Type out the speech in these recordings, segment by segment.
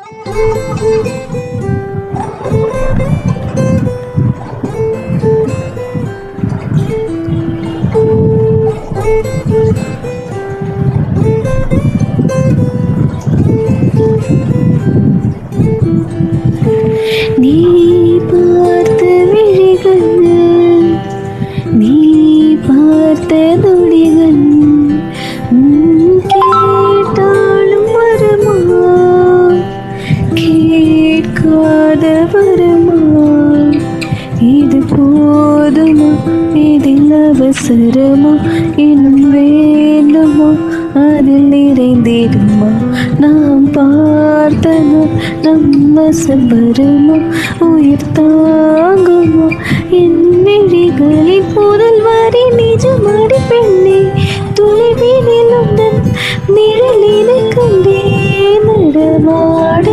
நீ பார்த்த விழிகள், நீ பார்த்த நொடிகள் கேட்டாலும் வருமா, கேட்காத வருமா? இது போதுமா, இதில் அவசரமா, இன்னும் வேண்டுமா, அதில் நிறைந்திடுமா? நாம் பார்த்தனா நம்ம சபருமா, உயிர் தாங்குமா? என் விழிகளில் முதல் வரி நிஜமாடி பெண்ணே, தொலைவினில் உந்தன் நிழலினை கண்டே நடமாட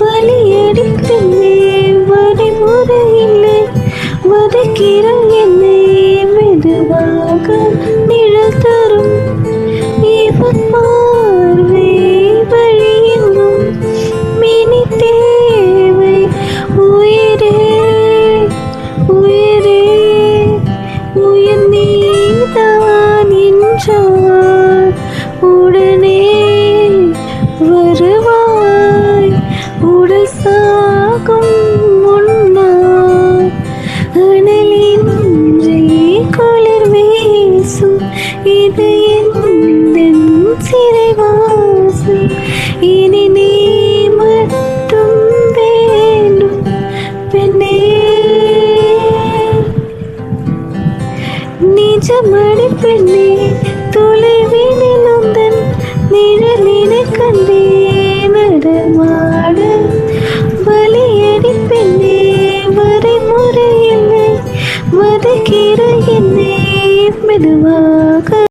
வலியடி பெண்ணே, வரைமுறையில்லை வதைக்கிற என்னை மெதுவாக நிழல் தரும் இவன் பார்வை வழியெங்கும் மினி தேவை. உயிரே உயிரே உயிர் நீதான் என்றார் உடனே வருவாய், உடல் சாகும் முன்னால் அனலின்றி குளிர் வீசும் இது என் சிறைவாசம். இனி நீ மட்டும் வேண்டும் பெண்ணே, நிஜமடி பெண்ணே, தொலைவினில் உந்தன் நிழலினை கண்டே நடமாட வலியடி பெண்ணே, வரைமுறையில்லை வதைக்கிற என்னை மெதுவாக